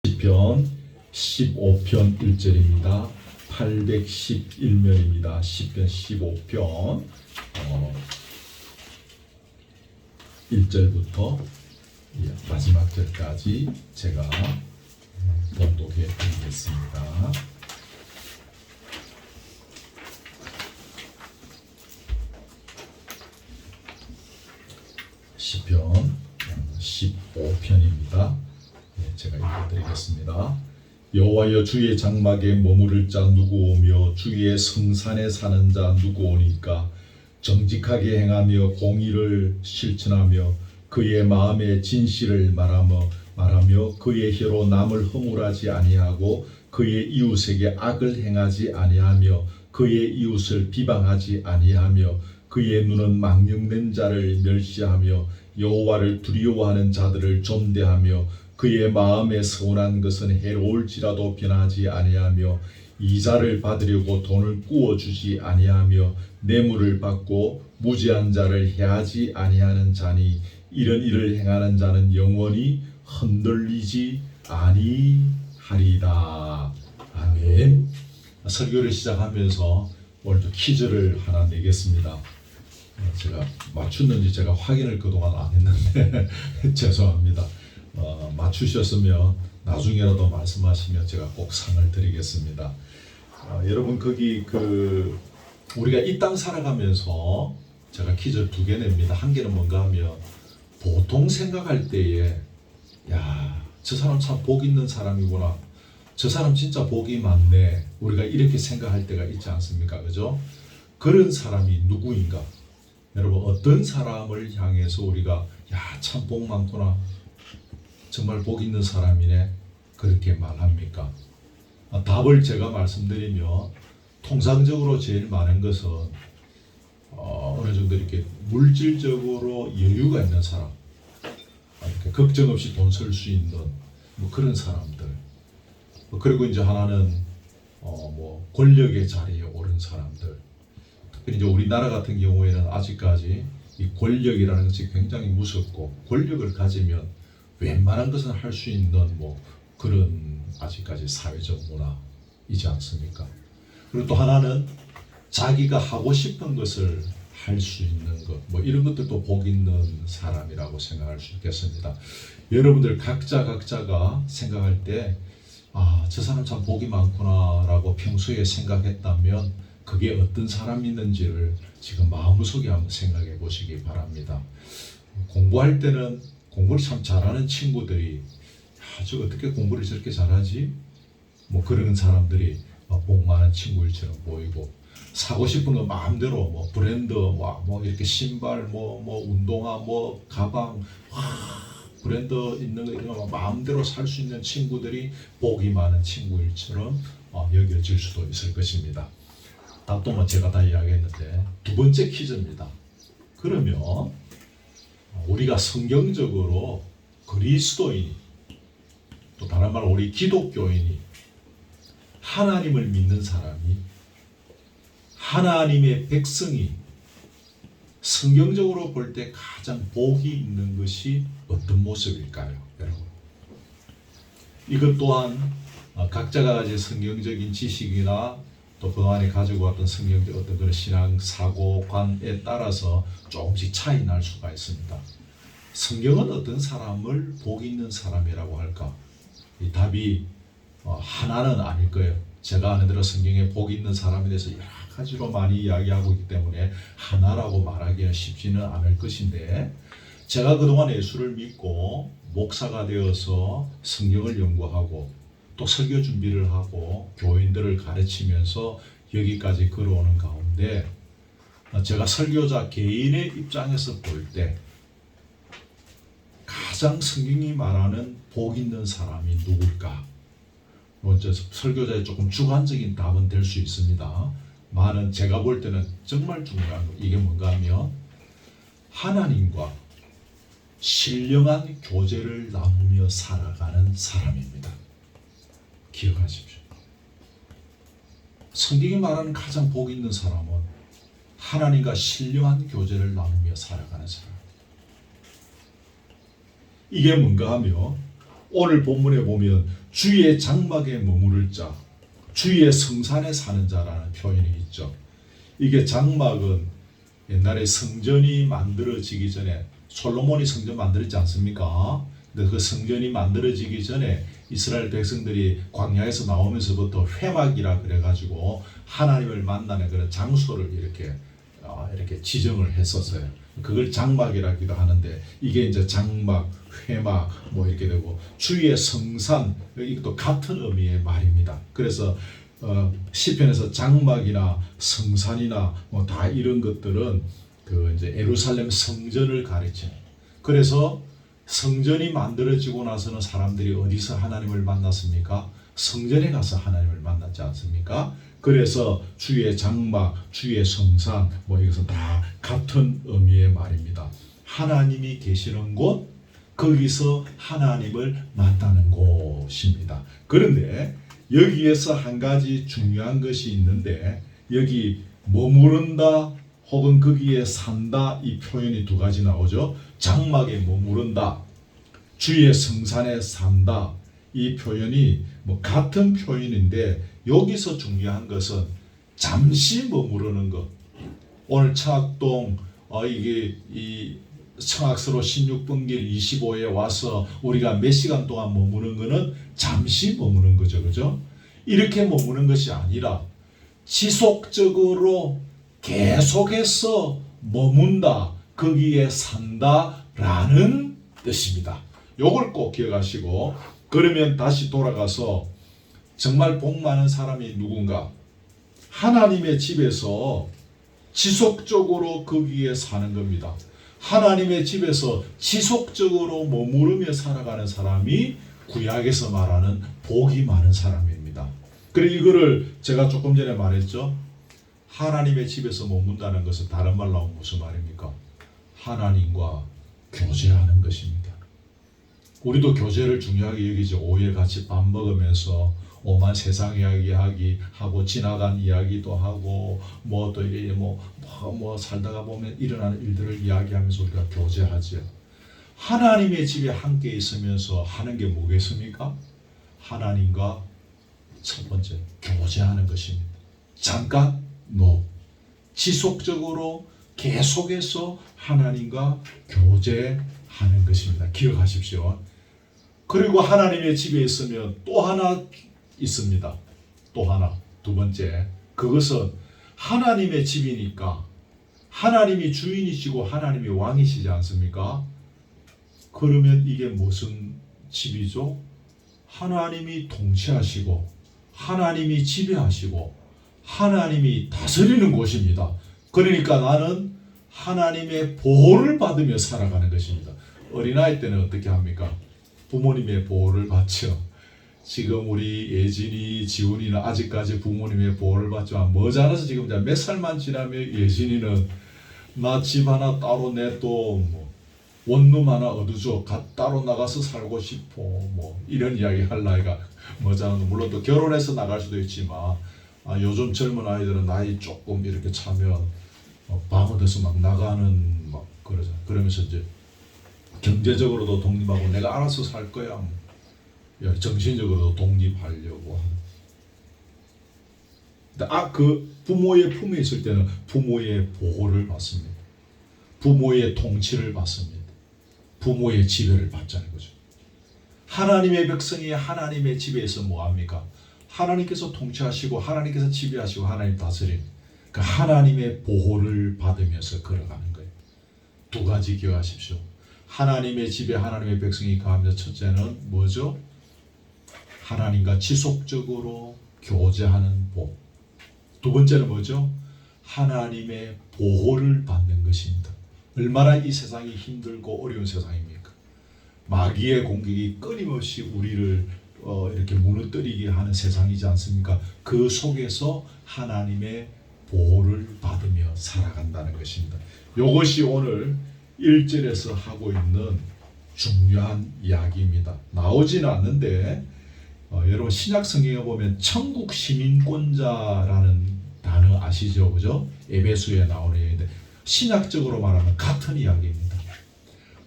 시편 15편 1절입니다. 811면입니다. 시편 15편 1절부터 마지막 절까지 제가 봉독해 드리겠습니다. 시편 15편입니다. 제가 읽어드리겠습니다. 여호와여, 주의 장막에 머무를 자 누구 오며 주의 성산에 사는 자 누구 오니까? 정직하게 행하며 공의를 실천하며 그의 마음에 진실을 말하며 그의 혀로 남을 허물하지 아니하고 그의 이웃에게 악을 행하지 아니하며 그의 이웃을 비방하지 아니하며 그의 눈은 망령된 자를 멸시하며 여호와를 두려워하는 자들을 존대하며 그의 마음에 서운한 것은 해로울지라도 변하지 아니하며 이자를 받으려고 돈을 꾸어주지 아니하며 뇌물을 받고 무죄한 자를 해하지 아니하는 자니 이런 일을 행하는 자는 영원히 흔들리지 아니하리다. 아멘. 설교를 시작하면서 오늘도 퀴즈를 하나 내겠습니다. 제가 맞췄는지 제가 확인을 그동안 안 했는데 죄송합니다. 맞추셨으면 나중에라도 말씀하시면 제가 꼭 상을 드리겠습니다. 여러분, 거기 우리가 이 땅 살아가면서 제가 퀴즈 2개 냅니다. 한 개는 뭔가 하면 보통 생각할 때에 저 사람 참 복 있는 사람이구나, 저 사람 진짜 복이 많네, 우리가 이렇게 생각할 때가 있지 않습니까? 그죠? 그런 사람이 누구인가? 여러분, 어떤 사람을 향해서 우리가 참 복 많구나, 정말 복 있는 사람이네, 그렇게 말합니까? 답을 제가 말씀드리면 통상적으로 제일 많은 것은 어느 정도 이렇게 물질적으로 여유가 있는 사람, 이렇게 걱정 없이 돈 쓸 수 있는 그런 사람들, 그리고 이제 하나는 권력의 자리에 오른 사람들. 특히 이제 우리나라 같은 경우에는 아직까지 이 권력이라는 것이 굉장히 무섭고, 권력을 가지면 웬만한 것은 할 수 있는 그런 아직까지 사회적 문화이지 않습니까? 그리고 또 하나는 자기가 하고 싶은 것을 할 수 있는 것, 이런 것들도 복 있는 사람이라고 생각할 수 있겠습니다. 여러분들 각자가 생각할 때 저 사람 참 복이 많구나 라고 평소에 생각했다면 그게 어떤 사람이있는지를 지금 마음속에 한번 생각해 보시기 바랍니다. 공부할 때는 공부를 참 잘하는 친구들이 저 어떻게 공부를 저렇게 잘하지? 그런 사람들이 복 많은 친구일처럼 보이고, 사고 싶은 거 마음대로 브랜드 이렇게 신발 운동화 가방 브랜드 있는 거 이런 거 마음대로 살 수 있는 친구들이 복이 많은 친구일처럼 여겨질 수도 있을 것입니다. 답도 제가 다 이야기했는데, 두 번째 퀴즈입니다. 그러면 우리가 성경적으로 그리스도인이, 또 다른 말로 우리 기독교인이 하나님을 믿는 사람이, 하나님의 백성이 성경적으로 볼 때 가장 복이 있는 것이 어떤 모습일까요, 여러분? 이것 또한 각자가 가진 성경적인 지식이나 또 그동안에 가지고 왔던 성경적 어떤 그런 신앙 사고관에 따라서 조금씩 차이 날 수가 있습니다. 성경은 어떤 사람을 복 있는 사람이라고 할까? 이 답이 하나는 아닐 거예요. 제가 아는 대로 성경에 복 있는 사람에 대해서 여러 가지로 많이 이야기하고 있기 때문에 하나라고 말하기는 쉽지는 않을 것인데, 제가 그동안 예수를 믿고 목사가 되어서 성경을 연구하고 또 설교 준비를 하고 교인들을 가르치면서 여기까지 걸어오는 가운데, 제가 설교자 개인의 입장에서 볼 때 가장 성경이 말하는 복 있는 사람이 누굴까? 설교자의 조금 주관적인 답은 될 수 있습니다. 많은 제가 볼 때는 정말 중요한 거, 이게 뭔가 하면 하나님과 신령한 교제를 나누며 살아가는 사람입니다. 기억하십시오. 성경이 말하는 가장 복 있는 사람은 하나님과 신령한 교제를 나누며 살아가는 사람. 이게 뭔가 하면 오늘 본문에 보면 주의 장막에 머무를 자, 주의 성산에 사는 자라는 표현이 있죠. 이게 장막은 옛날에 성전이 만들어지기 전에 솔로몬이 성전 만들었지 않습니까? 근데 그 성전이 만들어지기 전에 이스라엘 백성들이 광야에서 나오면서부터 회막이라 그래가지고 하나님을 만나는 그런 장소를 이렇게 지정을 했었어요. 그걸 장막이라기도 하는데 이게 이제 장막, 회막 뭐 이렇게 되고 주의 성산 이것도 같은 의미의 말입니다. 그래서 시편에서 장막이나 성산이나 뭐 다 이런 것들은 그 이제 예루살렘 성전을 가르치는. 그래서 성전이 만들어지고 나서는 사람들이 어디서 하나님을 만났습니까? 성전에 가서 하나님을 만났지 않습니까? 그래서 주의 장막, 주의 성산 뭐 이것은 다 같은 의미의 말입니다. 하나님이 계시는 곳, 거기서 하나님을 만나는 곳입니다. 그런데 여기에서 한 가지 중요한 것이 있는데 여기 머무른다 혹은 거기에 산다 이 표현이 두 가지 나오죠. 장막에 머무른다, 주의 성산에 산다 이 표현이 뭐 같은 표현인데 여기서 중요한 것은 잠시 머무르는 것. 오늘 청학동 이게 이 청학서로 16번길 25에 와서 우리가 몇 시간 동안 머무는 것은 잠시 머무는 거죠. 그죠? 이렇게 머무는 것이 아니라 지속적으로 계속해서 머문다, 거기에 산다라는 뜻입니다. 요걸 꼭 기억하시고 그러면 다시 돌아가서 정말 복 많은 사람이 누군가 하나님의 집에서 지속적으로 거기에 사는 겁니다. 하나님의 집에서 지속적으로 머무르며 살아가는 사람이 구약에서 말하는 복이 많은 사람입니다. 그리고 이거를 제가 조금 전에 말했죠. 하나님의 집에서 머문다는 것은 다른 말로 하면 무슨 말입니까? 하나님과 교제하는 것입니다. 우리도 교제를 중요하게 여기죠. 오후에 같이 밥 먹으면서 오만 세상 이야기 하고 지나간 이야기도 하고 뭐 또 이게 뭐 살다가 보면 일어나는 일들을 이야기하면서 우리가 교제하죠. 하나님의 집에 함께 있으면서 하는 게 뭐겠습니까? 하나님과 첫 번째 교제하는 것입니다. 잠깐 지속적으로 계속해서 하나님과 교제하는 것입니다. 기억하십시오. 그리고 하나님의 집에 있으면 또 하나 있습니다. 또 하나, 두 번째, 그것은 하나님의 집이니까 하나님이 주인이시고 하나님이 왕이시지 않습니까? 그러면 이게 무슨 집이죠? 하나님이 통치하시고 하나님이 지배하시고 하나님이 다스리는 곳입니다. 그러니까 나는 하나님의 보호를 받으며 살아가는 것입니다. 어린아이 때는 어떻게 합니까? 부모님의 보호를 받죠. 지금 우리 예진이, 지훈이는 아직까지 부모님의 보호를 받지만 머지않아서 지금 몇 살만 지나면 예진이는 나 집 하나 따로 내 또 원룸 하나 얻어줘, 따로 나가서 살고 싶어, 뭐 이런 이야기 할 나이가 머지않아서 물론 또 결혼해서 나갈 수도 있지만 요즘 젊은 아이들은 나이 조금 이렇게 차면 방 얻어서 막 나가는 막 그러잖아. 그러면서 이제 경제적으로도 독립하고 내가 알아서 살 거야. 정신적으로도 독립하려고 하는. 그 부모의 품에 있을 때는 부모의 보호를 받습니다. 부모의 통치를 받습니다. 부모의 지배를 받자는 거죠. 하나님의 백성이 하나님의 집에서 뭐합니까? 하나님께서 통치하시고 하나님께서 지배하시고 하나님 다스리는 그 하나님의 보호를 받으면서 걸어가는 거예요. 두 가지 기억하십시오. 하나님의 집에 하나님의 백성이 가면서 첫째는 뭐죠? 하나님과 지속적으로 교제하는 복. 두 번째는 뭐죠? 하나님의 보호를 받는 것입니다. 얼마나 이 세상이 힘들고 어려운 세상입니까? 마귀의 공격이 끊임없이 우리를 이렇게 무너뜨리게 하는 세상이지 않습니까? 그 속에서 하나님의 보호를 받으며 살아간다는 것입니다. 이것이 오늘 1절에서 하고 있는 중요한 이야기입니다. 나오지는 않는데 여러분 신약 성경에 보면 천국 시민권자라는 단어 아시죠? 그죠? 에베소에 나오는 얘기인데 신약적으로 말하면 같은 이야기입니다.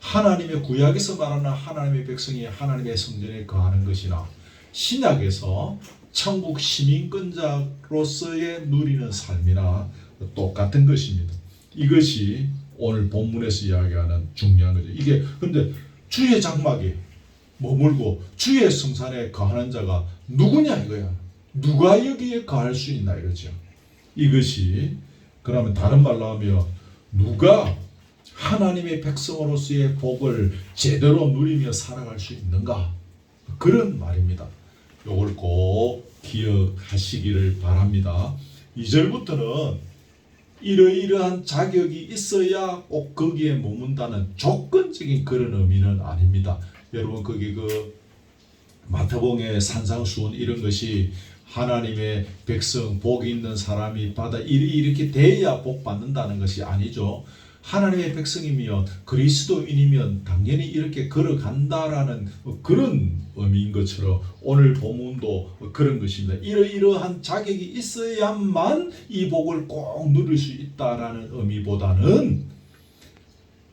하나님의 구약에서 말하는 하나님의 백성이 하나님의 성전에 거하는 것이나 신약에서 천국 시민권자로서의 누리는 삶이나 똑같은 것입니다. 이것이 오늘 본문에서 이야기하는 중요한 거죠. 이게 근데 주의 장막에 머물고 주의 성산에 거하는 자가 누구냐 이거야. 누가 여기에 거할 수 있나 이거죠. 이것이 그러면 다른 말로 하면 누가 하나님의 백성으로서의 복을 제대로 누리며 살아갈 수 있는가? 그런 말입니다. 이걸 꼭 기억하시기를 바랍니다. 2절부터는 이러이러한 자격이 있어야 꼭 거기에 머문다는 조건적인 그런 의미는 아닙니다. 여러분 거기 그 마태복음의 산상수훈 이런 것이 하나님의 백성 복이 있는 사람이 받아 이렇게 돼야 복 받는다는 것이 아니죠. 하나님의 백성이면 그리스도인이면 당연히 이렇게 걸어간다라는 그런 의미인 것처럼 오늘 본문도 그런 것입니다. 이러이러한 자격이 있어야만 이 복을 꼭 누릴 수 있다라는 의미보다는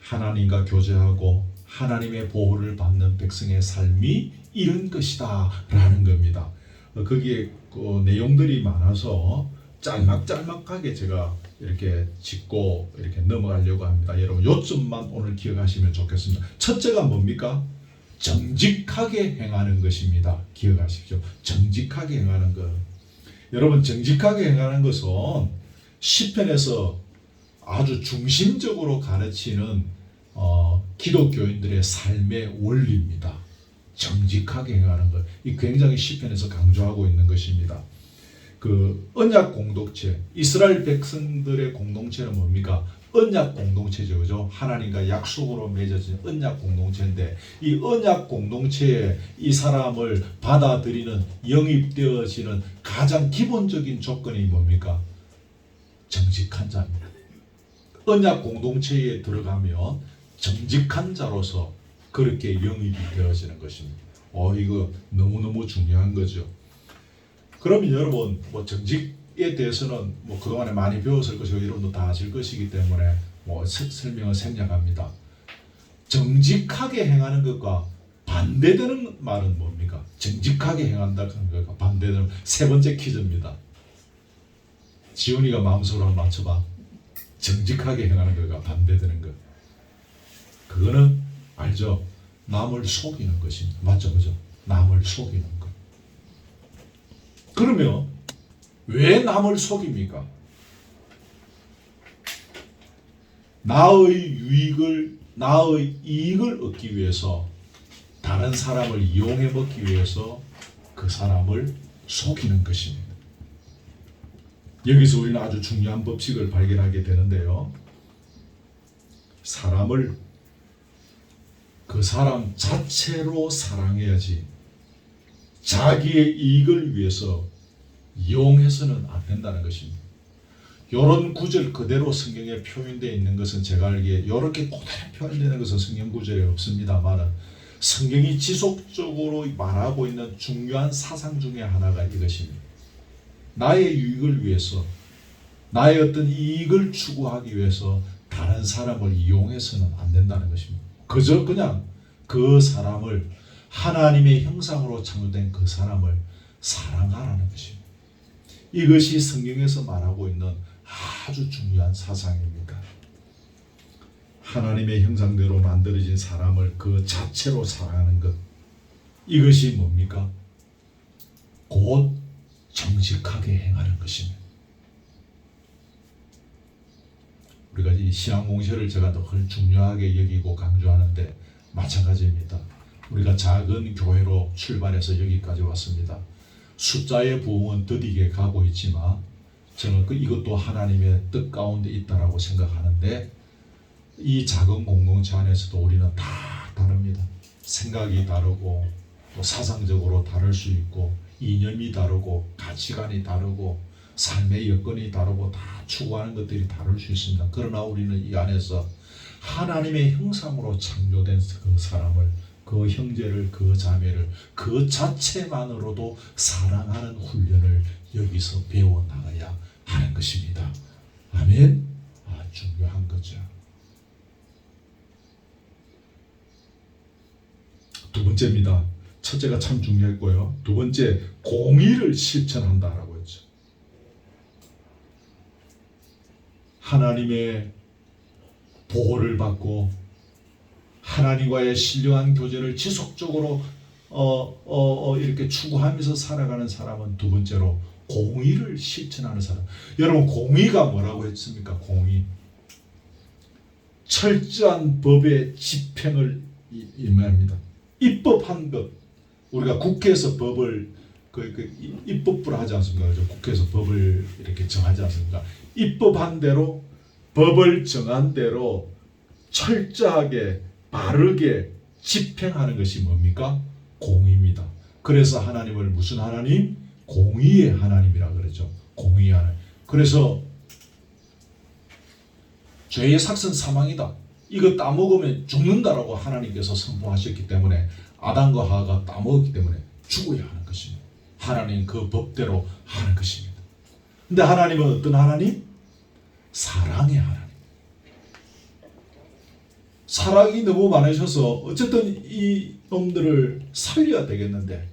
하나님과 교제하고 하나님의 보호를 받는 백성의 삶이 이런 것이다 라는 겁니다. 거기에 그 내용들이 많아서 짤막짤막하게 제가 이렇게 짚고 이렇게 넘어가려고 합니다. 여러분 요점만 오늘 기억하시면 좋겠습니다. 첫째가 뭡니까? 정직하게 행하는 것입니다. 기억하십시오. 정직하게 행하는 것. 여러분 정직하게 행하는 것은 시편에서 아주 중심적으로 가르치는 기독교인들의 삶의 원리입니다. 정직하게 행하는 것. 이 굉장히 시편에서 강조하고 있는 것입니다. 그 언약 공동체, 이스라엘 백성들의 공동체는 뭡니까? 언약 공동체죠, 그죠? 하나님과 약속으로 맺어진 언약 공동체인데 이 언약 공동체에 이 사람을 받아들이는 영입되어지는 가장 기본적인 조건이 뭡니까? 정직한 자입니다. 언약 공동체에 들어가면 정직한 자로서 그렇게 영입이 되어지는 것입니다. 이거 너무너무 중요한 거죠. 그러면 여러분 정직에 대해서는 그동안에 많이 배웠을 것이고 여러분도 다 아실 것이기 때문에 설명을 생략합니다. 정직하게 행하는 것과 반대되는 말은 뭡니까? 정직하게 행한다는 것과 반대되는 세 번째 퀴즈입니다. 지훈이가 마음속으로 한번 맞춰봐. 정직하게 행하는 것과 반대되는 것. 그거는 알죠? 남을 속이는 것입니다. 맞죠? 그죠? 남을 속이는 것. 그러면 왜 남을 속입니까? 나의 이익을 얻기 위해서 다른 사람을 이용해 먹기 위해서 그 사람을 속이는 것입니다. 여기서 우리는 아주 중요한 법칙을 발견하게 되는데요. 사람을 그 사람 자체로 사랑해야지 자기의 이익을 위해서 이용해서는 안 된다는 것입니다. 이런 구절 그대로 성경에 표현되어 있는 것은 제가 알기에 이렇게 그대로 표현되는 것은 성경 구절에 없습니다만 성경이 지속적으로 말하고 있는 중요한 사상 중에 하나가 이것입니다. 나의 유익을 위해서 나의 어떤 이익을 추구하기 위해서 다른 사람을 이용해서는 안 된다는 것입니다. 그저 그냥 그 사람을 하나님의 형상으로 창조된 그 사람을 사랑하라는 것입니다. 이것이 성경에서 말하고 있는 아주 중요한 사상입니다. 하나님의 형상대로 만들어진 사람을 그 자체로 사랑하는 것. 이것이 뭡니까? 곧 정직하게 행하는 것입니다. 우리가 이 신앙 공시를 제가 늘 중요하게 여기고 강조하는데 마찬가지입니다. 우리가 작은 교회로 출발해서 여기까지 왔습니다. 숫자의 부흥은 더디게 가고 있지만 저는 이것도 하나님의 뜻 가운데 있다라고 생각하는데 이 작은 공동체 안에서도 우리는 다 다릅니다. 생각이 다르고 또 사상적으로 다를 수 있고 이념이 다르고 가치관이 다르고 삶의 여건이 다르고 다 추구하는 것들이 다를 수 있습니다. 그러나 우리는 이 안에서 하나님의 형상으로 창조된 그 사람을 그 형제를 그 자매를 그 자체만으로도 사랑하는 훈련을 여기서 배워나가야 하는 것입니다. 아멘. 중요한 거죠. 두 번째입니다. 첫째가 참 중요했고요. 두 번째, 공의를 실천한다라고 했죠. 하나님의 보호를 받고 하나님과의 신령한 교제를 지속적으로 이렇게 추구하면서 살아가는 사람은 두 번째로 공의를 실천하는 사람. 여러분, 공의가 뭐라고 했습니까? 공의. 철저한 법의 집행을 의미합니다. 입법한 것. 우리가 국회에서 법을 입법부를 하지 않습니까? 그렇죠? 국회에서 법을 이렇게 정하지 않습니까? 입법한 대로, 법을 정한 대로 철저하게 바르게 집행하는 것이 뭡니까? 공의입니다. 그래서 하나님을 무슨 하나님? 공의의 하나님이라 그러죠. 공의의 하나님. 그래서 죄의 삭은 사망이다. 이거 따먹으면 죽는다라고 하나님께서 선포하셨기 때문에 아담과 하와가 따먹었기 때문에 죽어야 하는 것입니다. 하나님 그 법대로 하는 것입니다. 근데 하나님은 어떤 하나님? 사랑의 하나님. 사랑이 너무 많으셔서 어쨌든 이 놈들을 살려야 되겠는데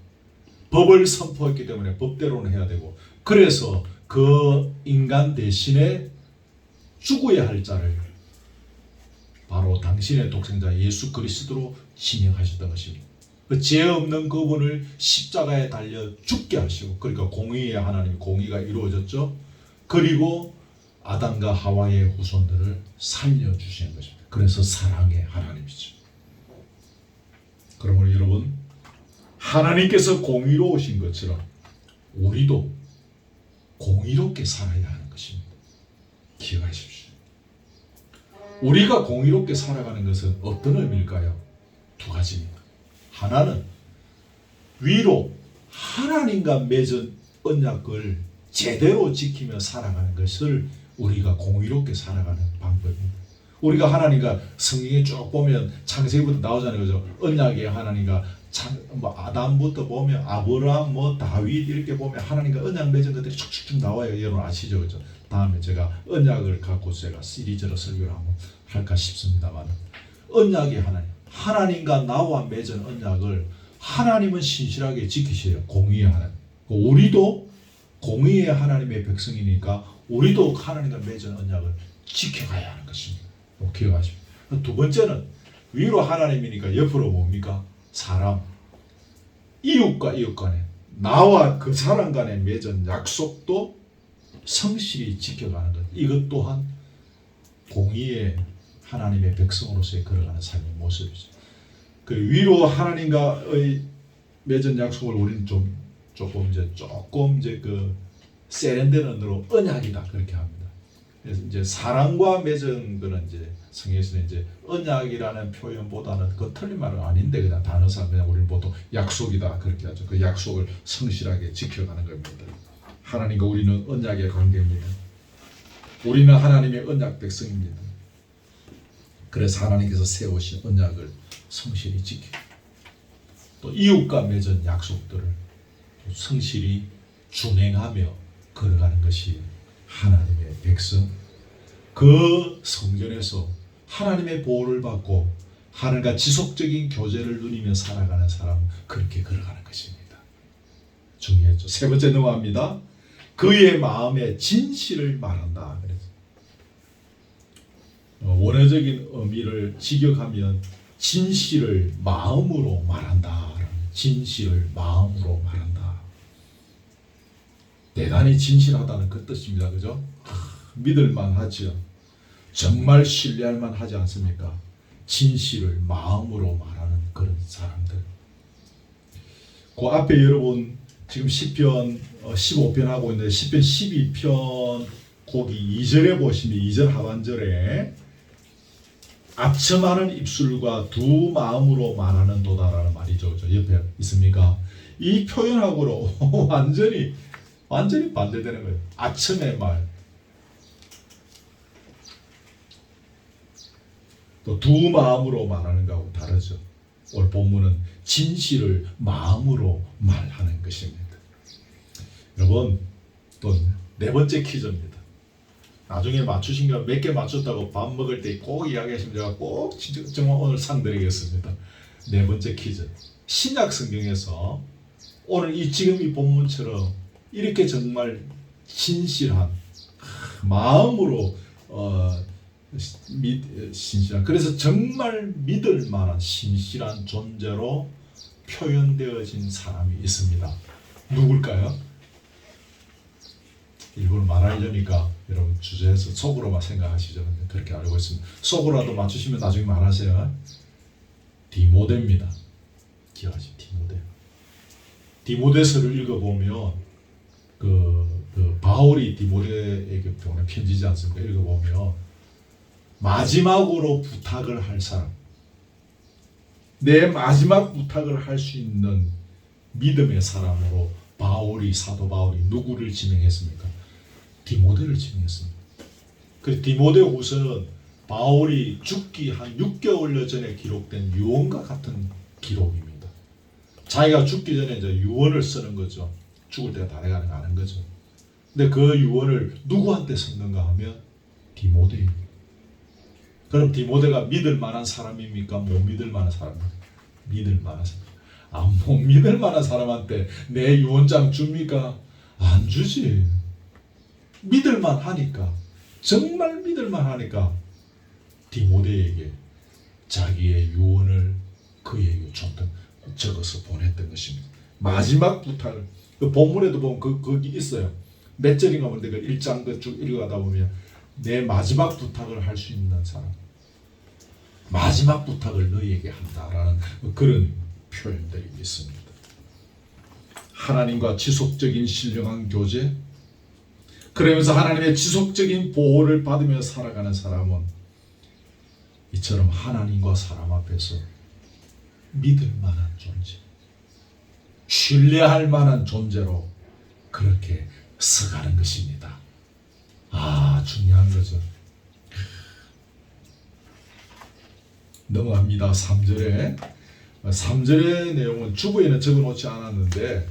법을 선포했기 때문에 법대로는 해야 되고, 그래서 그 인간 대신에 죽어야 할 자를 바로 당신의 독생자 예수 그리스도로 진행하셨던 것입니다. 그 죄 없는 그분을 십자가에 달려 죽게 하시고, 그러니까 공의의 하나님, 공의가 이루어졌죠. 그리고 아담과 하와의 후손들을 살려주시는 것입니다. 그래서 사랑의 하나님이죠. 그러므로 여러분, 하나님께서 공의로우신 것처럼 우리도 공의롭게 살아야 하는 것입니다. 기억하십시오. 우리가 공의롭게 살아가는 것은 어떤 의미일까요? 두 가지입니다. 하나는 위로 하나님과 맺은 언약을 제대로 지키며 살아가는 것을 우리가 공의롭게 살아가는 방법입니다. 우리가 하나님과 성경에 쭉 보면 창세기부터 나오잖아요. 그죠? 언약의 하나님과 아담부터 보면 아브라함, 다윗 이렇게 보면 하나님과 언약 맺은 것들이 쭉쭉쭉 나와요. 여러분 아시죠? 그죠? 다음에 제가 언약을 갖고 제가 시리즈로 설교를 한번 할까 싶습니다만, 언약의 하나님, 하나님과 나와 맺은 언약을 하나님은 신실하게 지키셔요. 공의의 하나님. 우리도 공의의 하나님의 백성이니까 우리도 하나님과 맺은 언약을 지켜가야 하는 것입니다. 기억하십시오. 두 번째는 위로 하나님이니까 옆으로 뭡니까? 사람, 이웃과 이웃 간에, 나와 그 사람 간에 맺은 약속도 성실히 지켜가는 것. 이것 또한 공의의 하나님의 백성으로서의 걸어가는 삶의 모습이죠. 그 위로 하나님과의 맺은 약속을 우리는 조금 이제 그 세련된 언어로 언약이다 그렇게 합니다. 그래서 이제 사랑과 맺은 거는 이제 성경에서는 이제 언약이라는 표현보다는 그 틀린 말은 아닌데 그냥 단어상 그냥 우리는 보통 약속이다 그렇게 하죠. 그 약속을 성실하게 지켜가는 겁니다. 하나님과 우리는 언약의 관계입니다. 우리는 하나님의 언약 백성입니다. 그래서 하나님께서 세우신 언약을 성실히 지키고 또 이웃과 맺은 약속들을 성실히 준행하며 걸어가는 것이 하나님의 백성, 그 성전에서 하나님의 보호를 받고 하나님과 지속적인 교제를 누리며 살아가는 사람은 그렇게 걸어가는 것입니다. 중요했죠. 세 번째 넘어갑니다. 그의 마음의 진실을 말한다. 그래서 원어적인 의미를 직역하면 진실을 마음으로 말한다. 진실을 마음으로 말한다. 대단히 진실하다는 그 뜻입니다. 그죠? 믿을만 하죠. 정말 신뢰할 만하지 않습니까? 진실을 마음으로 말하는 그런 사람들. 그 앞에 여러분 지금 시편 15편 하고 있는데 시편 12편 거기 2절에 보시면 2절 하반절에 앞첨하는 입술과 두 마음으로 말하는 도다라는 말이죠. 저 옆에 있습니까? 이 표현하고로 완전히 반대되는 거예요. 아첨의 말. 또 두 마음으로 말하는 거하고 다르죠. 오늘 본문은 진실을 마음으로 말하는 것입니다. 여러분, 또 네 번째 퀴즈입니다. 나중에 맞추신 거 몇 개 맞췄다고 밥 먹을 때 꼭 이야기하시면 제가 꼭 정말 오늘 상 드리겠습니다. 네 번째 퀴즈. 신약 성경에서 오늘 지금 이 본문처럼 이렇게 정말 진실한 마음으로 신실한, 그래서 정말 믿을 만한 신실한 존재로 표현되어진 사람이 있습니다. 누굴까요? 일부러 말하려니까 여러분 주제에서 속으로만 생각하시죠. 그렇게 알고 있습니다. 속으로라도 맞추시면 나중에 말하세요. 디모데입니다. 기억하시죠? 디모데서를 읽어보면 바울이 디모데에게 보낸 편지지 않습니까? 읽어보면 마지막으로 부탁을 할 사람, 내 마지막 부탁을 할 수 있는 믿음의 사람으로 사도 바울이 누구를 지명했습니까? 디모데를 지명했습니다. 그 디모데후서는 바울이 죽기 한 6개월여 전에 기록된 유언과 같은 기록입니다. 자기가 죽기 전에 이제 유언을 쓰는 거죠. 죽을 때가 다 돼가는 거 아는 거죠. 근데 그 유언을 누구한테 썼는가 하면 디모데입니다. 그럼 디모데가 믿을 만한 사람입니까? 못 믿을 만한 사람입니까? 믿을 만한 사람. 못 믿을 만한 사람한테 내 유언장 줍니까? 안 주지. 믿을만 하니까, 정말 믿을만 하니까 디모데에게 자기의 유언을 그에게 적어서 보냈던 것입니다. 마지막 부탁을, 그 본문에도 보면 거기 있어요. 몇 절인가 보는데 그 1장 쭉 읽어가다 보면 내 마지막 부탁을 할 수 있는 사람, 마지막 부탁을 너희에게 한다라는 그런 표현들이 있습니다. 하나님과 지속적인 신령한 교제, 그러면서 하나님의 지속적인 보호를 받으며 살아가는 사람은 이처럼 하나님과 사람 앞에서 믿을 만한 존재, 신뢰할 만한 존재로 그렇게 서가는 것입니다. 중요한 거죠. 넘어갑니다. 3절의 내용은 주부에는 적어놓지 않았는데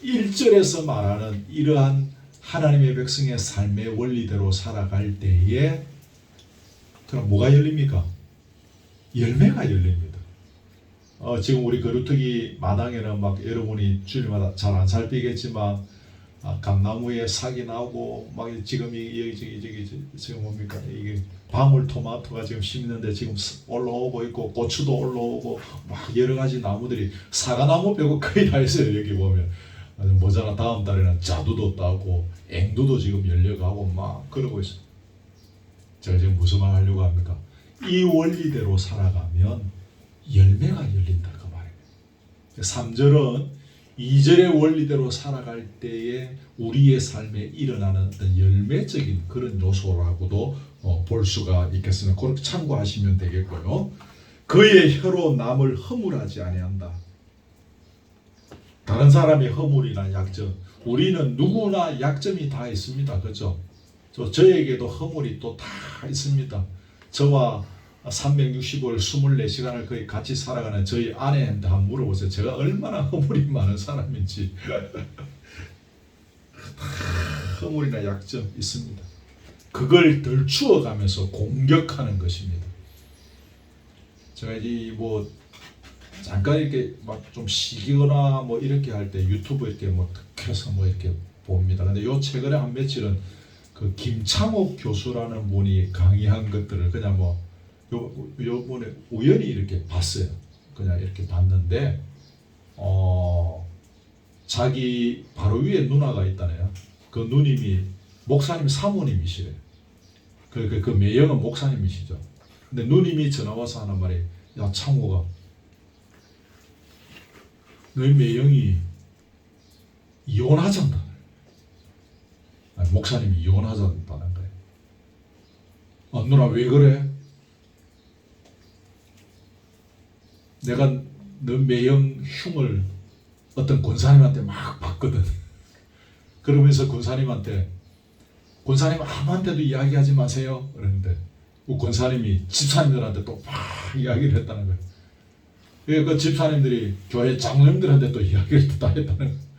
1절에서 말하는 이러한 하나님의 백성의 삶의 원리대로 살아갈 때에 그럼 뭐가 열립니까? 열매가 열립니다. 지금 우리 거루터기 마당에는 막 여러분이 주일마다 잘 안 살피겠지만 감나무에 싹이 나고 막 지금 지금 뭡니까? 이게 방울토마토가 지금 심는데 지금 올라오고 있고 고추도 올라오고 막 여러 가지 나무들이 사과나무 빼고 거의 다 있어요. 여기 보면 모자라 다음 달에는 자두도 따고 앵두도 지금 열려가고 막 그러고 있어요. 제가 지금 무슨 말 하려고 합니까? 이 원리대로 살아가면 열매가 열린다 그 말이에요. 3절은 2절의 원리대로 살아갈 때에 우리의 삶에 일어나는 어떤 열매적인 그런 요소라고도 볼 수가 있겠습니다. 그렇게 참고하시면 되겠고요. 그의 혀로 남을 허물하지 아니한다. 다른 사람의 허물이나 약점, 우리는 누구나 약점이 다 있습니다. 그렇죠? 저에게도 허물이 또 다 있습니다. 저와 365일 24시간을 거의 같이 살아가는 저희 아내한테 한번 물어보세요. 제가 얼마나 허물이 많은 사람인지. 허물이나 약점 있습니다. 그걸 덜추어가면서 공격하는 것입니다. 제가 잠깐 이렇게 막 좀 쉬거나 이렇게 할 때 유튜브 이렇게 켜서 이렇게 봅니다. 근데 최근에 한 며칠은 그 김창옥 교수라는 분이 강의한 것들을 그냥 요번에 우연히 이렇게 봤어요. 그냥 이렇게 봤는데 자기 바로 위에 누나가 있다네요. 그 누님이 목사님 사모님이시래요. 그 매형은 목사님이시죠. 근데 누님이 전화 와서 하는 말이, 야 창호가, 너희 매형이 이혼하잔다. 목사님이 이혼하잔다는 거예요. 누나 왜 그래? 내가 너 매형 흉을 어떤 권사님한테 막 봤거든. 그러면서 권사님 아무한테도 이야기하지 마세요. 그랬는데 그 권사님이 집사님들한테 또 막 이야기를 했다는 거예요. 그 집사님들이 교회 장로님들한테 또 이야기를 다 했다는 거예요.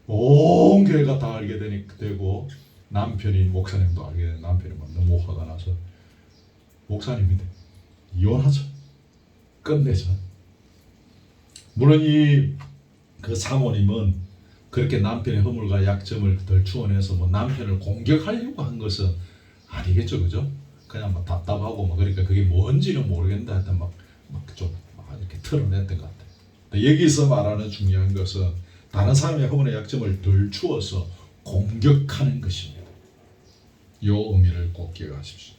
온 교회가 다 알게 되고 남편이 목사님도 알게 되고 남편이 너무 화가 나서 목사님인데 이혼하자, 끝내자. 물론 이 그 사모님은 그렇게 남편의 허물과 약점을 덜 추원해서 뭐 남편을 공격하려고 한 것은 아니겠죠, 그죠? 그냥 막 답답하고 막 그러니까 그게 뭔지는 모르겠는데 하여튼 막좀 이렇게 털어냈던 것 같아요. 여기서 말하는 중요한 것은 다른 사람의 허물의 약점을 덜 추워서 공격하는 것입니다. 이 의미를 꼭 기억하십시오.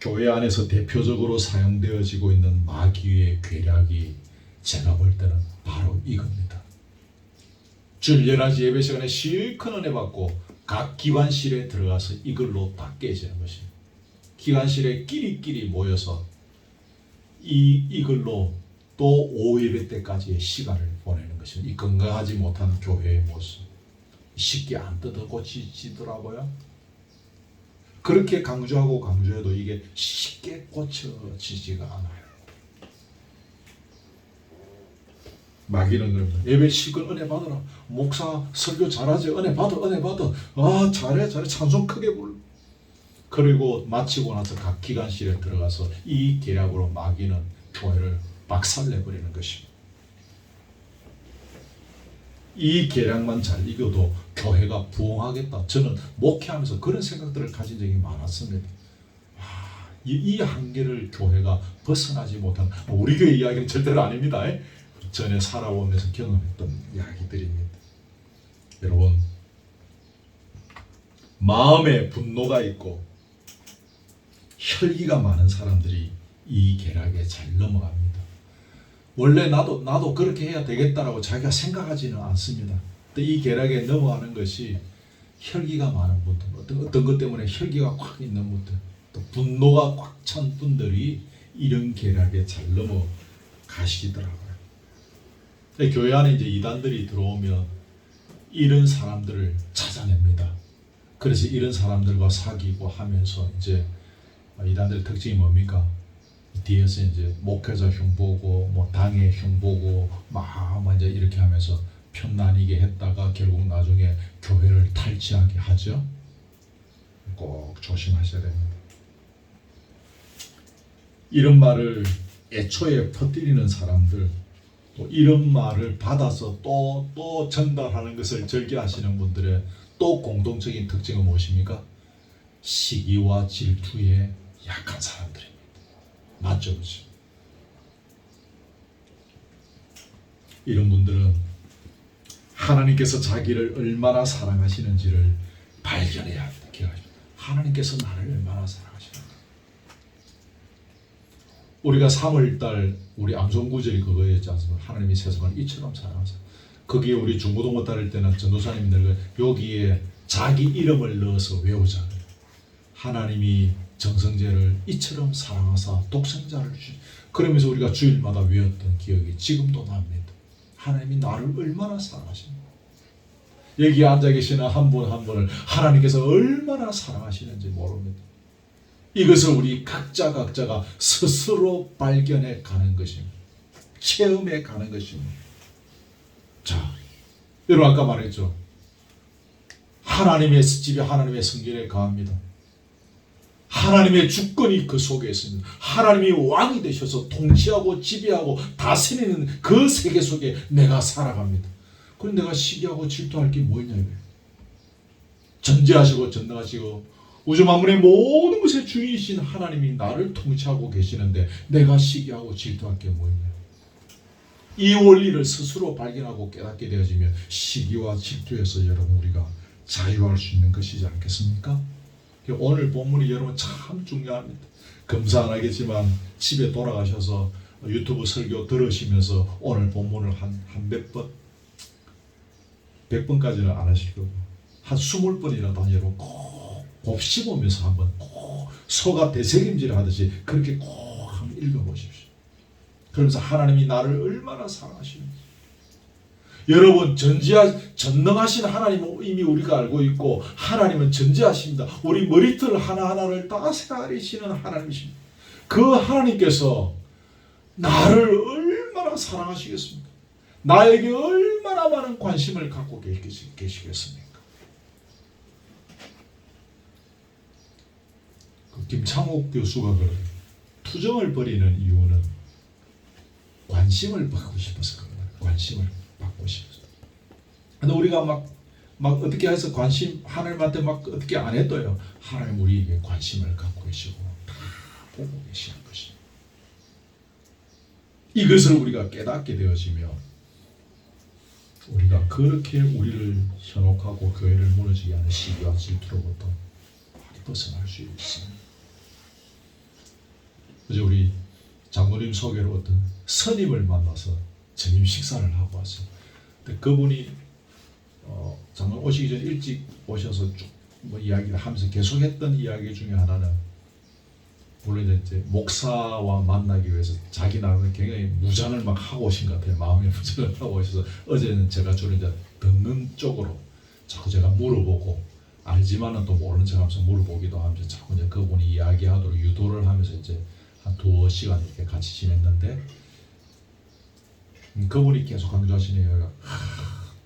교회 안에서 대표적으로 사용되어지고 있는 마귀의 괴략이 제가 볼 때는 바로 이겁니다. 주일 11시 예배 시간에 실컷 은혜 받고 각 기관실에 들어가서 이걸로 다 깨지는 것입니다. 기관실에 끼리끼리 모여서 이걸로 또 오후 예배 때까지의 시간을 보내는 것입니다. 이 건강하지 못한 교회의 모습. 쉽게 안 뜯어 고치지더라고요. 그렇게 강조하고 강조해도 이게 쉽게 고쳐지지가 않아요. 마귀는 그럽니다. 예배 실컷 은혜 받으라. 목사 설교 잘하지. 은혜 받아. 아 잘해 찬송 크게 불러. 그리고 마치고 나서 각 기관실에 들어가서 이 계략으로 마귀는 교회를 박살내버리는 것입니다. 이 계략만 잘 이겨도 교회가 부흥하겠다. 저는 목회하면서 그런 생각들을 가진 적이 많았습니다. 이 한계를 교회가 벗어나지 못한, 우리 교회 이야기는 절대로 아닙니다. 전에 살아오면서 경험했던 이야기들입니다. 여러분, 마음에 분노가 있고 혈기가 많은 사람들이 이 계략에 잘 넘어갑니다. 원래 나도 그렇게 해야 되겠다라고 자기가 생각하지는 않습니다. 이 계략에 넘어가는 것이 혈기가 많은 분들, 어떤 것 때문에 혈기가 확 있는 분들, 또 분노가 꽉 찬 분들이 이런 계략에 잘 넘어가시더라고요. 교회 안에 이제 이단들이 들어오면 이런 사람들을 찾아냅니다. 그래서 이런 사람들과 사귀고 하면서 이제 이단들의 특징이 뭡니까? 뒤에서 이제 목회자 흉보고 뭐 당의 흉보고 막 이제 이렇게 하면서 편 나뉘게 했다가 결국 나중에 교회를 탈취하게 하죠. 꼭 조심하셔야 됩니다. 이런 말을 애초에 퍼뜨리는 사람들, 또 이런 말을 받아서 또 전달하는 것을 즐겨하시는 분들의 또 공동적인 특징은 무엇입니까? 시기와 질투에 약한 사람들입니다. 맞죠, 그렇죠? 이런 분들은 하나님께서 자기를 얼마나 사랑하시는지를 발견해야 합니다. 기억하십시오. 하나님께서 나를 얼마나 사랑하시는가. 우리가 3월달 우리 암송구절이 그거였지 않습니까? 하나님이 세상을 이처럼 사랑하사. 거기에 우리 중고등부 다닐 때는 전도사님들 여기에 자기 이름을 넣어서 외우잖아요. 하나님이 정성제를 이처럼 사랑하사 독생자를 주시. 그러면서 우리가 주일마다 외웠던 기억이 지금도 납니다. 하나님이 나를 얼마나 사랑하시는가. 여기 앉아 계시는 한 분 한 분을 하나님께서 얼마나 사랑하시는지 모릅니다. 이것을 우리 각자가 스스로 발견해 가는 것입니다. 체험해 가는 것입니다. 자, 여러분 아까 말했죠. 하나님의 집에 하나님의 성전에 거합니다. 하나님의 주권이 그 속에 있습니다. 하나님이 왕이 되셔서 통치하고 지배하고 다스리는 그 세계 속에 내가 살아갑니다. 그럼 내가 시기하고 질투할 게 뭐 있냐고요. 전지하시고 전능하시고 우주 만물의 모든 것의 주인이신 하나님이 나를 통치하고 계시는데 내가 시기하고 질투할 게 뭐 있냐. 이 원리를 스스로 발견하고 깨닫게 되어지면 시기와 질투에서 여러분 우리가 자유할 수 있는 것이지 않겠습니까? 오늘 본문이 여러분 참 중요합니다. 검사 안 하겠지만 집에 돌아가셔서 유튜브 설교 들으시면서 오늘 본문을 한 몇 번, 100번까지는 안 하실 거고 한 20번이라도 여러분 꼭 곱씹으면서 한번 꼭 소가 되새김질 하듯이 그렇게 꼭 한번 읽어보십시오. 그러면서 하나님이 나를 얼마나 사랑하시는지. 여러분 전능하신 하나님은 이미 우리가 알고 있고 하나님은 전지하십니다. 우리 머리털 하나하나를 다 세가리시는 하나님이십니다. 그 하나님께서 나를 얼마나 사랑하시겠습니까? 나에게 얼마나 많은 관심을 갖고 계시겠습니까? 그 김창옥 교수가 그래요. 투정을 벌이는 이유는 관심을 받고 싶어서 그런 거예요. 관심을 받고 싶어서. 근데 우리가 막 어떻게 해서 관심 하나님한테 막 어떻게 안 해도요. 하나님 우리에게 관심을 갖고 계시고 다 보고 계시는 것입니다. 이것을 우리가 깨닫게 되어지며 우리가 그렇게 우리를 현혹하고 교회를 무너지게 하는 시기와 질투로부터 벗어날 수 있습니다. 어제 우리 장로님 소개로 어떤 스님을 만나서 점심 식사를 하고 왔어요. 근데 그분이 장로 오시기 전에 일찍 오셔서 쭉 뭐 이야기를 하면서 계속했던 이야기 중에 하나는 물론 이제 목사와 만나기 위해서 자기 나름의 굉장히 무장을 막 하고 오신 것 같아요. 마음의 무장을 하고 오셔서 어제는 제가 주로 이제 듣는 쪽으로 자꾸 제가 물어보고 알지만은 또 모르는 척하면서 물어보기도 하면서 자꾸 이제 그분이 이야기하도록 유도를 하면서 이제 한 2시간 이렇게 같이 지냈는데 그분이 계속 강조하시네요.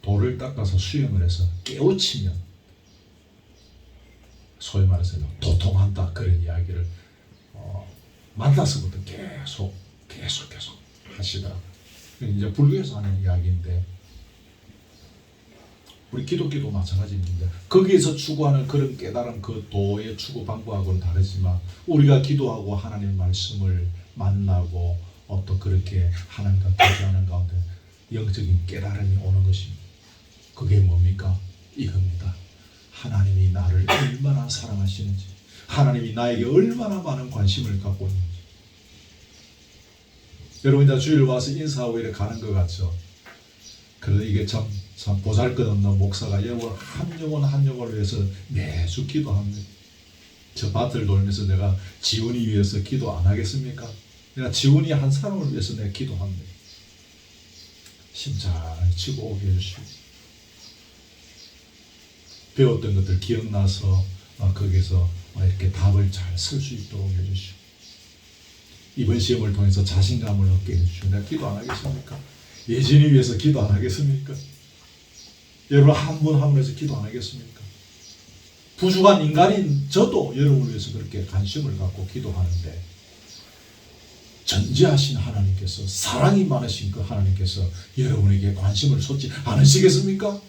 돌을 닦아서 수영을 해서 깨우치면 소위 말해서 도통한다 그런 이야기를 만나서부터 계속 하시더라고요. 이제 불교에서 하는 이야기인데 우리 기독교도 마찬가지입니다. 거기에서 추구하는 그런 깨달음 그 도의 추구 방법하고는 다르지만 우리가 기도하고 하나님 말씀을 만나고 어떤 그렇게 하나님과 교제하는 가운데 영적인 깨달음이 오는 것입니다. 그게 뭡니까? 이겁니다. 하나님이 나를 얼마나 사랑하시는지, 하나님이 나에게 얼마나 많은 관심을 갖고 있는지. 여러분 이제 주일 와서 인사하고 이렇게 가는 것 같죠? 그래도 이게 참 보잘것없는 목사가 여러분 한 영혼을 위해서 매주 기도합니다. 저 밭을 돌면서 내가 지훈이 위해서 기도 안 하겠습니까? 내가 지훈이 한 사람을 위해서 내가 기도합니다. 심장을 치고 오게 해주시고 배웠던 것들 기억나서 거기서 이렇게 답을 잘 쓸 수 있도록 해주시고 이번 시험을 통해서 자신감을 얻게 해주시고 내가 기도 안 하겠습니까? 예진이 위해서 기도 안 하겠습니까? 여러분 한 분 한 분에서 기도 안 하겠습니까? 부족한 인간인 저도 여러분을 위해서 그렇게 관심을 갖고 기도하는데 전지하신 하나님께서 사랑이 많으신 그 하나님께서 여러분에게 관심을 쏟지 않으시겠습니까?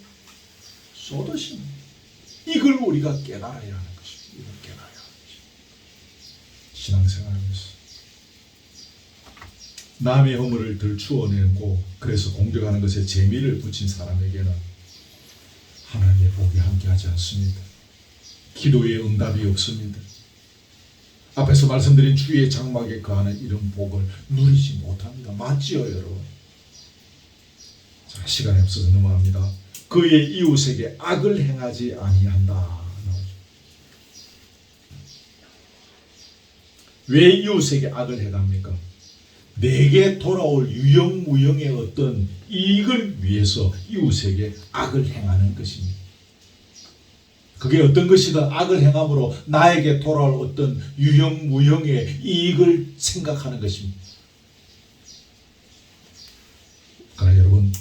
쏟으시는 이걸 우리가 깨달아야 하는 것입니다. 이걸 깨달아야 하는 것입니다. 신앙생활에서 남의 허물을 덜 추워내고 그래서 공격하는 것에 재미를 붙인 사람에게는 하나님의 복이 함께하지 않습니다. 기도의 응답이 없습니다. 앞에서 말씀드린 주의 장막에 거하는 이런 복을 누리지 못합니다. 맞지요 여러분? 자, 시간이 없어서 넘어갑니다. 그의 이웃에게 악을 행하지 아니한다. 왜 이웃에게 악을 행합니까? 내게 돌아올 유영무영의 어떤 이익을 위해서 이웃에게 악을 행하는 것입니다. 그게 어떤 것이든 악을 행함으로 나에게 돌아올 어떤 유영무영의 이익을 생각하는 것입니다. 그러나 여러분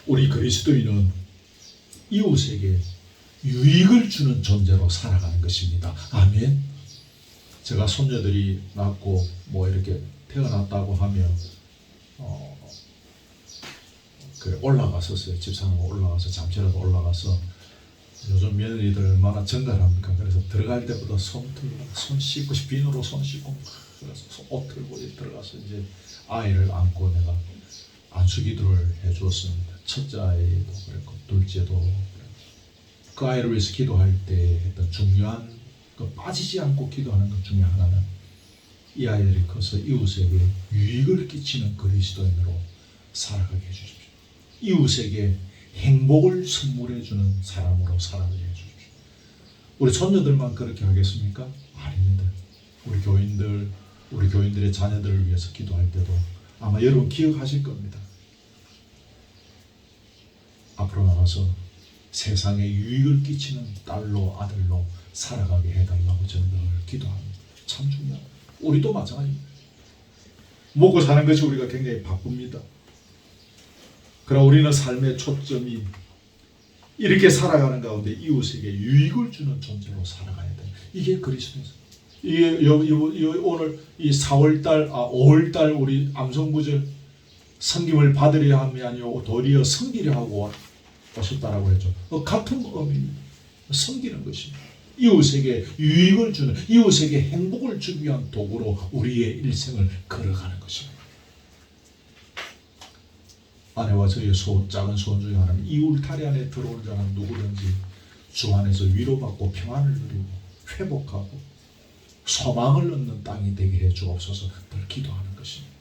우리 그리스도인은 이웃에게 유익을 주는 존재로 살아가는 것입니다. 아멘. 제가 손녀들이 낳고 뭐 이렇게 태어났다고 하면 그래 올라갔었어요. 집사람하고 올라가서 잠시라도 올라가서 요즘 며느리들 얼마나 정갈합니까? 그래서 들어갈 때보다 손 씻고 비누로 손 씻고 그래서 옷 들고 들어가서 이제 아이를 안고 내가 안수기도를 해주었습니다. 첫째 아이도 그랬고 둘째도 그랬고 그 아이를 위해서 기도할 때 했던 중요한 빠지지 않고 기도하는 것 중에 하나는 이 아이들이 커서 이웃에게 유익을 끼치는 그리스도인으로 살아가게 해주십시오. 이웃에게 행복을 선물해 주는 사람으로 살아가게 해주십시오. 우리 손녀들만 그렇게 하겠습니까? 아닙니다. 우리 교인들의 자녀들을 위해서 기도할 때도 아마 여러분 기억하실 겁니다. 앞으로 나가서 세상에 유익을 끼치는 딸로 아들로 살아가게 해달라고 저는 늘 기도합니다. 참 중요합니다. 우리도 마찬가지입니다. 먹고 사는 것이 우리가 굉장히 바쁩니다. 그러나 우리는 삶의 초점이 이렇게 살아가는 가운데 이웃에게 유익을 주는 존재로 살아가야 돼. 이게 그리스도예요. 이게 오늘 이 5월달 우리 암송구절 섬김을 받으려 함이 아니오 도리어 섬기려 하고 오셨다라고 했죠. 같은 의미입니다. 섬기는 것입니다. 이웃에게 유익을 주는, 이웃에게 행복을 주기 위한 도구로 우리의 일생을 걸어가는 것입니다. 아내와 저의 작은 소원 중에 하나는 이 울타리 안에 들어온 자는 누구든지 주 안에서 위로받고 평안을 누리고 회복하고 소망을 얻는 땅이 되게 해 주옵소서 늘 기도하는 것입니다.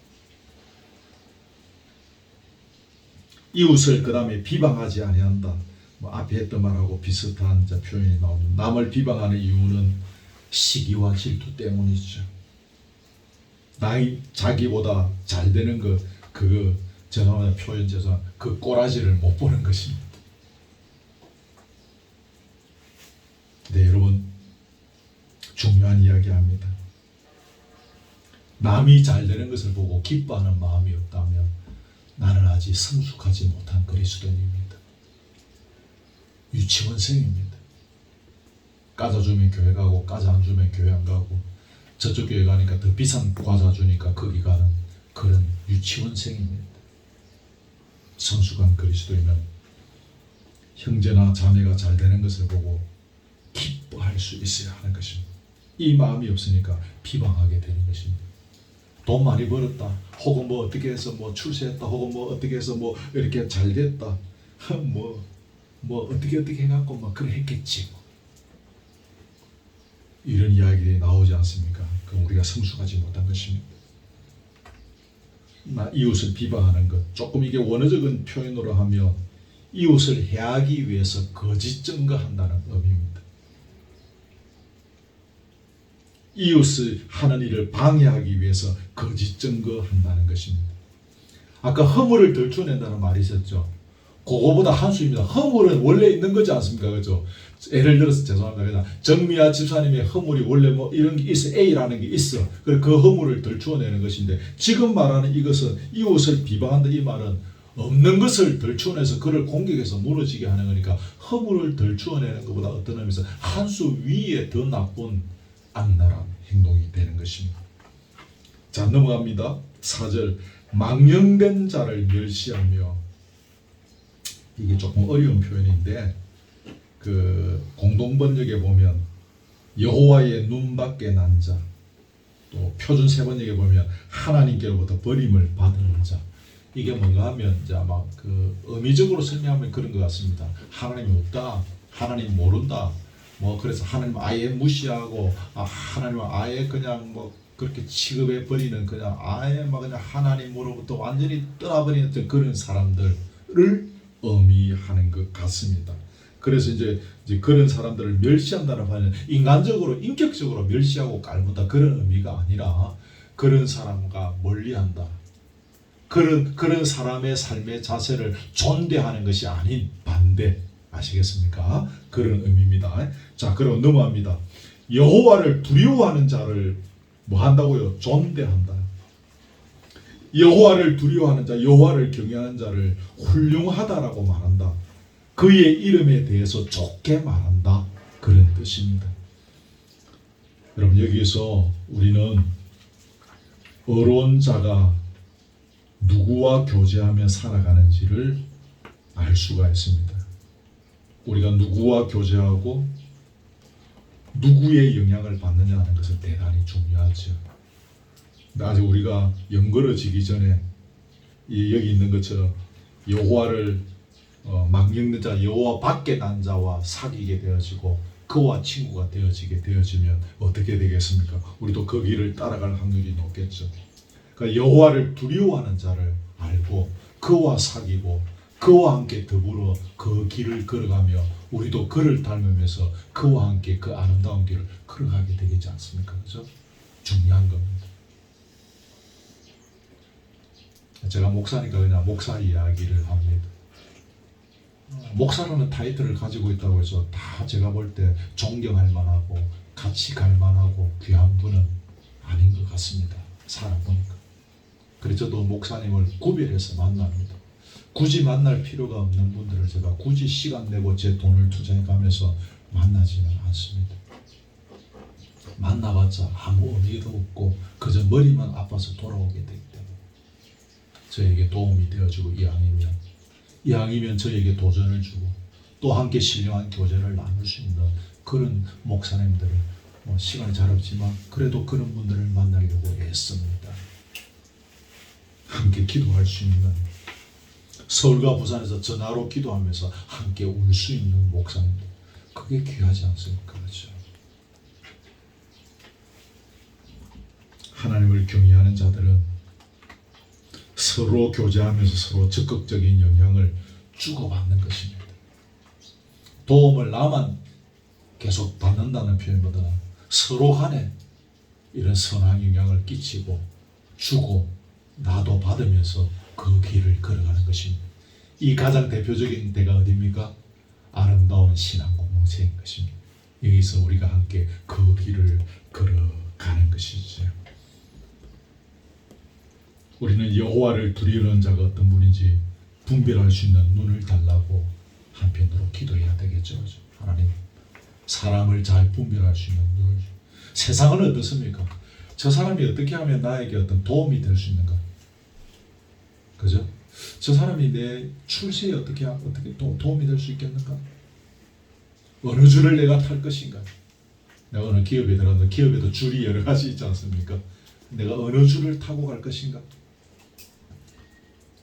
이웃을 그 다음에 비방하지 아니한다. 앞에 했던 말하고 비슷한 표현이 나옵니다. 남을 비방하는 이유는 시기와 질투 때문이죠. 자기보다 잘 되는 그거 죄송합니다. 표현 죄송합니다. 그 꼬라지를 못 보는 것입니다. 네, 여러분 중요한 이야기합니다. 남이 잘 되는 것을 보고 기뻐하는 마음이 없다면 나는 아직 성숙하지 못한 그리스도인입니다. 유치원생입니다. 과자 주면 교회 가고 과자 안 주면 교회 안 가고 저쪽 교회 가니까 더 비싼 과자 주니까 거기 가는 그런 유치원생입니다. 성숙한 그리스도인은 형제나 자매가 잘 되는 것을 보고 기뻐할 수 있어야 하는 것입니다. 이 마음이 없으니까 비방하게 되는 것입니다. 돈 많이 벌었다, 혹은 뭐 어떻게 해서 뭐 출세했다, 혹은 뭐 어떻게 해서 뭐 이렇게 잘 됐다, 뭐 어떻게 해갖고 뭐 그래 했겠지. 이런 이야기들이 나오지 않습니까? 그럼 우리가 성숙하지 못한 것입니다. 이웃을 비방하는 것, 조금 이게 원어적인 표현으로 하면 이웃을 해하기 위해서 거짓 증거한다는 의미입니다. 이웃을 하는 일을 방해하기 위해서 거짓 증거한다는 것입니다. 아까 허물을 덜쳐낸다는 말이 있었죠. 그거보다 한 수입니다. 허물은 원래 있는 거지 않습니까? 그죠? 예를 들어서 죄송합니다. 그냥 정미아 집사님의 허물이 원래 뭐 이런 게 있어. A라는 게 있어. 그래 그 허물을 덜쳐내는 것인데 지금 말하는 이것은 이웃을 비방한다 이 말은 없는 것을 덜쳐내서 그를 공격해서 무너지게 하는 거니까 허물을 덜쳐내는 것보다 어떤 의미에서 한 수 위에 더 나쁜 악랄한 행동이 되는 것입니다. 자, 넘어갑니다. 4절 망령된 자를 멸시하며, 이게 조금 어려운 표현인데 그 공동번역에 보면 여호와의 눈밖에 난 자, 또 표준 세번역에 보면 하나님께로부터 버림을 받은 자. 이게 뭔가 하면 이제 아마 그 의미적으로 설명하면 그런 것 같습니다. 하나님이 없다, 하나님 모른다, 뭐 그래서 하나님 아예 무시하고 하나님은 아예 그냥 뭐 그렇게 취급해 버리는, 그냥 아예 막 그냥 하나님으로부터 완전히 떠나버리는 그런 사람들을 의미하는 것 같습니다. 그래서 이제 그런 사람들을 멸시한다는 말은 인간적으로 인격적으로 멸시하고 깔보다 그런 의미가 아니라 그런 사람과 멀리한다, 그런 사람의 삶의 자세를 존대하는 것이 아닌 반대, 아시겠습니까? 그런 의미입니다. 자, 그럼 넘어갑니다. 여호와를 두려워하는 자를 뭐 한다고요? 존대한다. 여호와를 두려워하는 자, 여호와를 경외하는 자를 훌륭하다라고 말한다. 그의 이름에 대해서 좋게 말한다. 그런 뜻입니다. 여러분, 여기에서 우리는 어려운 자가 누구와 교제하며 살아가는지를 알 수가 있습니다. 우리가 누구와 교제하고 누구의 영향을 받느냐 하는 것은 대단히 중요하죠. 아직 우리가 영걸어지기 전에 여기 있는 것처럼 여호와를 망령된 자, 여호와 밖에 난 자와 사귀게 되어지고 그와 친구가 되어지면 어떻게 되겠습니까? 우리도 그 길을 따라갈 확률이 높겠죠. 그러니까 여호와를 두려워하는 자를 알고 그와 사귀고 그와 함께 더불어 그 길을 걸어가며 우리도 그를 닮으면서 그와 함께 그 아름다운 길을 걸어가게 되겠지 않습니까? 그죠? 중요한 겁니다. 제가 목사니까 그냥 목사 이야기를 합니다. 목사라는 타이틀을 가지고 있다고 해서 다 제가 볼 때 존경할 만하고 같이 갈 만하고 귀한 분은 아닌 것 같습니다. 살아보니까. 그래서 저도 목사님을 구별해서 만납니다. 굳이 만날 필요가 없는 분들을 제가 굳이 시간 내고 제 돈을 투자해 가면서 만나지는 않습니다. 만나봤자 아무 의미도 없고 그저 머리만 아파서 돌아오게 되기 때문에 저에게 도움이 되어주고 이왕이면 저에게 도전을 주고 또 함께 신령한 교제를 나눌 수 있는 그런 목사님들을 시간이 잘 없지만 그래도 그런 분들을 만나려고 애씁니다. 함께 기도할 수 있는, 서울과 부산에서 전화로 기도하면서 함께 울 수 있는 목사님들, 그게 귀하지 않습니까? 그렇죠. 하나님을 경외하는 자들은 서로 교제하면서 서로 적극적인 영향을 주고받는 것입니다. 도움을 나만 계속 받는다는 표현보다 서로 간에 이런 선한 영향을 끼치고 주고 나도 받으면서 그 길을 걸어가는 것입니다. 이 가장 대표적인 데가 어디입니까? 아름다운 신앙 공동체인 것입니다. 여기서 우리가 함께 그 길을 걸어가는 것이죠. 우리는 여호와를 두려워하는 자가 어떤 분인지 분별할 수 있는 눈을 달라고 한편으로 기도해야 되겠죠. 하나님, 사람을 잘 분별할 수 있는 눈을. 세상은 어떻습니까? 저 사람이 어떻게 하면 나에게 어떤 도움이 될 수 있는가? 그죠? 저 사람이 내 출세에 어떻게 도움이 될 수 있겠는가? 어느 줄을 내가 탈 것인가? 내가 어느 기업에 들어가면 기업에도 줄이 여러 가지 있지 않습니까? 내가 어느 줄을 타고 갈 것인가?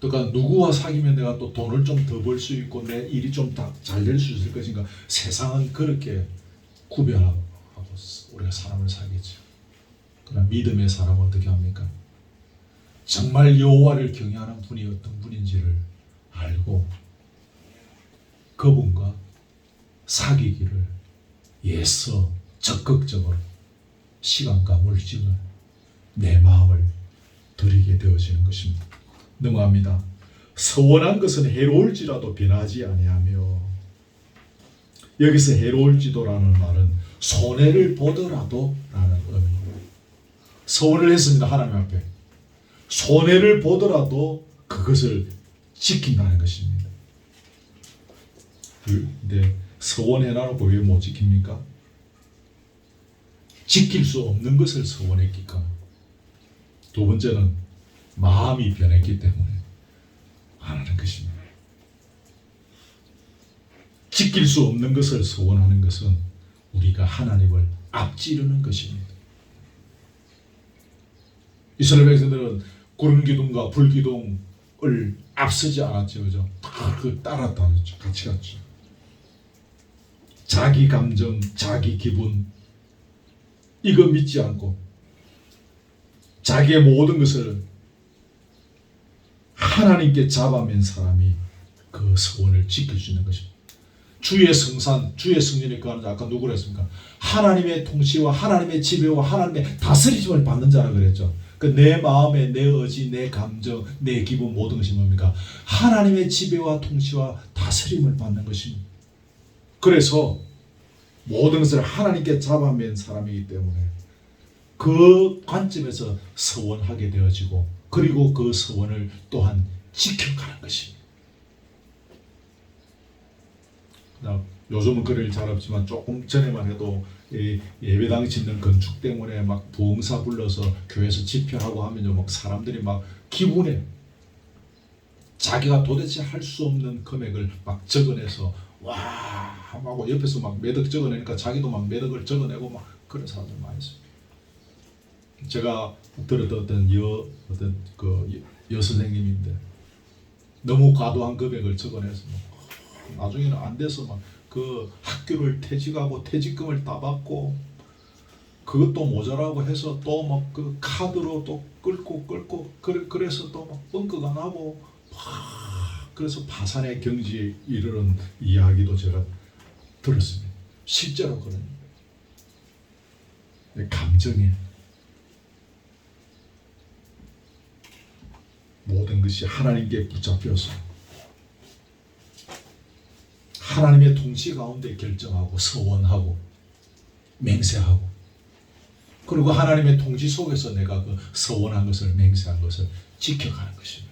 그러니까 누구와 사귀면 내가 또 돈을 좀 더 벌 수 있고 내 일이 좀 잘 될 수 있을 것인가? 세상은 그렇게 구별하고 우리가 사람을 사귀죠. 그러나 믿음의 사람은 어떻게 합니까? 정말 여호와를 경외하는 분이 어떤 분인지를 알고 그분과 사귀기를 애써 적극적으로 시간과 물질을 내 마음을 드리게 되어지는 것입니다. 넘어갑니다. 서원한 것은 해로울지라도 변하지 아니하며, 여기서 해로울지도라는 말은 손해를 보더라도 라는 의미입니다. 서원을 했습니다. 하나님 앞에 손해를 보더라도 그것을 지킨다는 것입니다. 근데 서원해놔놓고 왜 못 지킵니까? 지킬 수 없는 것을 서원했기까. 두 번째는 마음이 변했기 때문에 안 하는 것입니다. 지킬 수 없는 것을 서원하는 것은 우리가 하나님을 앞지르는 것입니다. 이스라엘 백성들은 구름 기둥과 불 기둥을 앞서지 않았죠, 그죠? 그 따랐다죠, 같이 갔죠. 자기 감정, 자기 기분 이거 믿지 않고 자기의 모든 것을 하나님께 잡아맨 사람이 그 서원을 지킬 수 있는 것입니다. 주의 성산, 주의 성전에 거하는 자, 아까 누구라 했습니까? 하나님의 통치와 하나님의 지배와 하나님의 다스리심을 받는 자라 그랬죠. 내 마음에 내 의지, 내 감정, 내 기분 모든 것이 뭡니까? 하나님의 지배와 통치와 다스림을 받는 것입니다. 그래서 모든 것을 하나님께 잡아맨 사람이기 때문에 그 관점에서 서원하게 되어지고 그리고 그 서원을 또한 지켜가는 것입니다. 요즘은 그럴 잘 없지만 조금 전에만 해도 예배당 짓는 건축 때문에 막 부흥사 불러서 교회에서 집회하고 하면요, 막 사람들이 막 기분에 자기가 도대체 할 수 없는 금액을 막 적어내서 와 하고 옆에서 막 매덕 적어내니까 자기도 막 매덕을 적어내고 막 그런 사람들 많이 있어요. 제가 들었던 어떤 여 선생님인데 너무 과도한 금액을 적어내서 나중에는 안 돼서 막 그 학교를 퇴직하고 퇴직금을 다 받고 그것도 모자라고 해서 또 막 그 카드로 또 끌고 그래서 또 막 뻥끗 안 하고 그래서 파산의 경지에 이르는 이야기도 제가 들었습니다. 실제로 그런 감정에 모든 것이 하나님께 붙잡혀서 하나님의 통치 가운데 결정하고 서원하고 맹세하고 그리고 하나님의 통치 속에서 내가 그 서원한 것을 맹세한 것을 지켜가는 것입니다.